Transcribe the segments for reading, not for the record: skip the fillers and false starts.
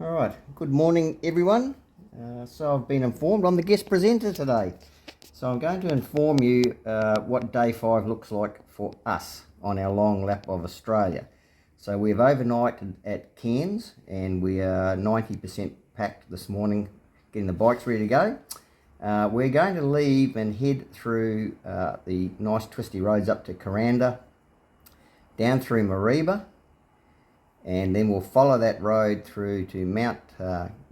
All right, good morning everyone. So I've been informed, I'm the guest presenter today. So I'm going to inform you what day 5 looks like for us on our long lap of Australia. So we've overnighted at Cairns and we are 90% packed this morning, getting the bikes ready to go. We're going to leave and head through the nice twisty roads up to Cairns, down through Mareeba, and then we'll follow that road through to Mount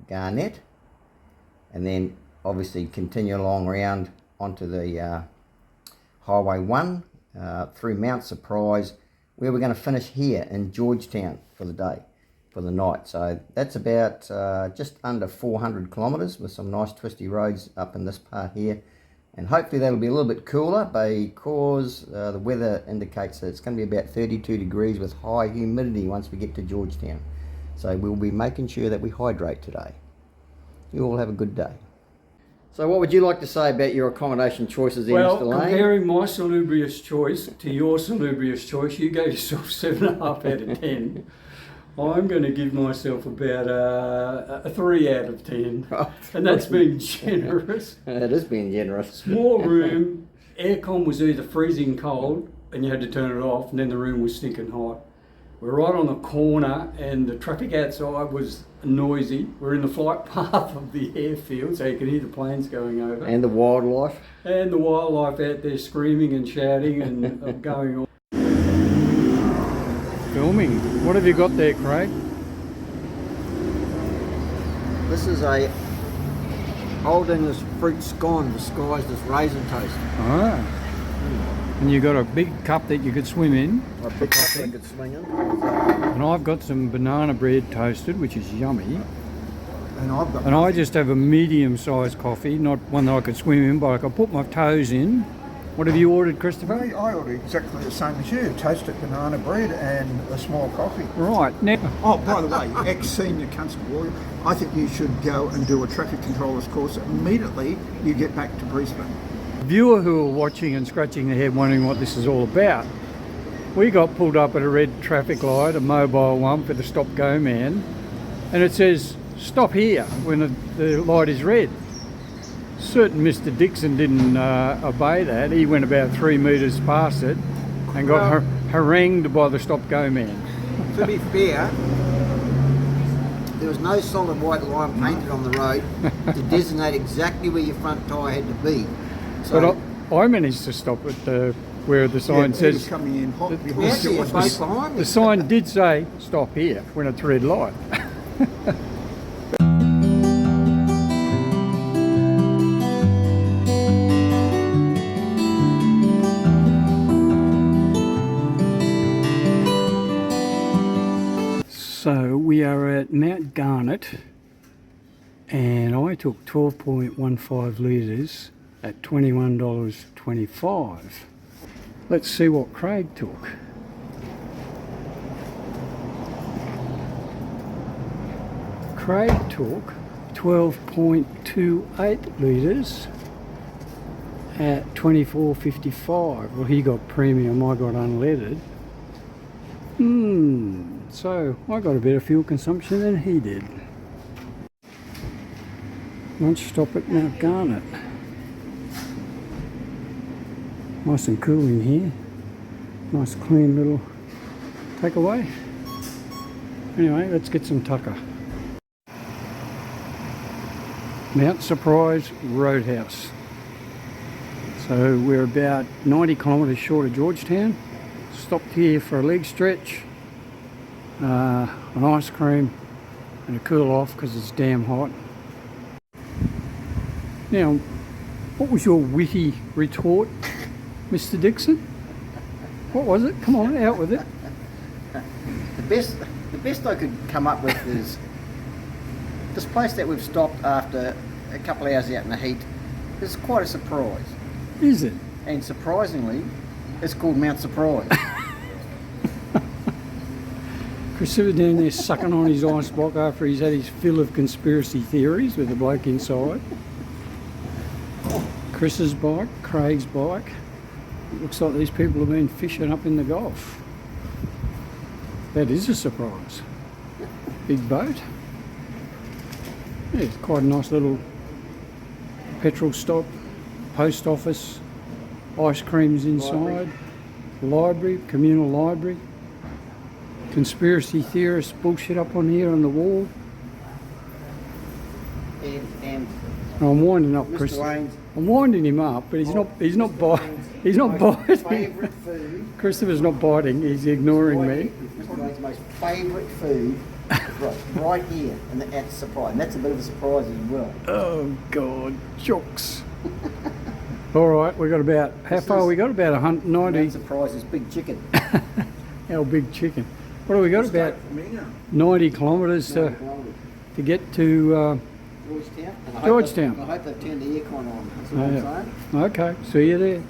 Garnet, and then obviously continue along around onto the Highway 1 through Mount Surprise, where we're going to finish here in Georgetown for the day, for the night. So that's about just under 400 kilometres with some nice twisty roads up in this part here. And hopefully that'll be a little bit cooler because the weather indicates that it's going to be about 32 degrees with high humidity once we get to Georgetown. So we'll be making sure that we hydrate today. You all have a good day. So what would you like to say about your accommodation choices there, Mr. Lane? Well, comparing my salubrious choice to your salubrious choice, you gave yourself 7.5 out of 10. I'm going to give myself about a 3 out of 10, and that's being generous. It is being generous. Small room, aircon was either freezing cold and you had to turn it off, and then the room was stinking hot. We're right on the corner and the traffic outside was noisy. We're in the flight path of the airfield, so you can hear the planes going over. And the wildlife. And the wildlife out there screaming and shouting and going on. Filming. What have you got there, Craig? This is a Old English fruit scone disguised as raisin toast. Ah. And you got a big cup that you could swim in. A big cup that I could swing in. And I've got some banana bread toasted, which is yummy. And I just have a medium-sized coffee, not one that I could swim in, but I could put my toes in. What have you ordered, Christopher? I ordered exactly the same as you, toasted banana bread and a small coffee. Right. Now, Oh, by the way, ex-senior constable, I think you should go and do a traffic controller's course immediately you get back to Brisbane. viewer who are watching and scratching their head wondering what this is all about, we got pulled up at a red traffic light, a mobile one for the stop-go man, and it says, stop here when the light is red. Certain Mr. Dixon didn't obey that. He went about 3 metres past it and got harangued by the stop-go man. To be fair, there was no solid white line painted on the road to designate exactly where your front tyre had to be. So But I managed to stop at where the sign He was says, coming in hot we behind actually you. had both behind me. the sign did say stop here when it's red light. So we are at Mount Garnet and I took 12.15 litres at $21.25. Let's see what Craig took. Craig took 12.28 litres at $24.55. Well, he got premium, I got unleaded. So I got a better fuel consumption than he did. Lunch stop at Mount Garnet. Nice and cool in here. Nice clean little takeaway. Anyway, let's get some tucker. Mount Surprise Roadhouse. So we're about 90 kilometres short of Georgetown. Stopped here for a leg stretch, an ice cream and a cool off because it's damn hot. Now, what was your witty retort, Mr. Dixon? What was it? Come on, out with it. The best I could come up with is this place that we've stopped after a couple of hours out in the heat is quite a surprise. Is it? And surprisingly, it's called Mount Surprise. Chris was down there sucking on his ice block after he's had his fill of conspiracy theories with the bloke inside. Chris's bike, Craig's bike. It looks like these people have been fishing up in the Gulf. That is a surprise. Big boat. Yeah, it's quite a nice little petrol stop, post office, ice creams inside, library, communal library, conspiracy theorist bullshit up on here on the wall. And I'm winding up, Mr. Chris. Wayne's, I'm winding him up, but he's not biting. favourite food. Christopher's not biting. He's ignoring me. Mr. Wayne's most favourite food is right here, and that's a surprise. And that's a bit of a surprise as well. Oh God, jokes. All right, we got about how far? We got about 190. That surprise is big chicken. Our big chicken. What do we got? About 90 kilometres to get to Georgetown. And Georgetown. I hope they've turned the aircon on. That's what I'm saying. Okay, see you there.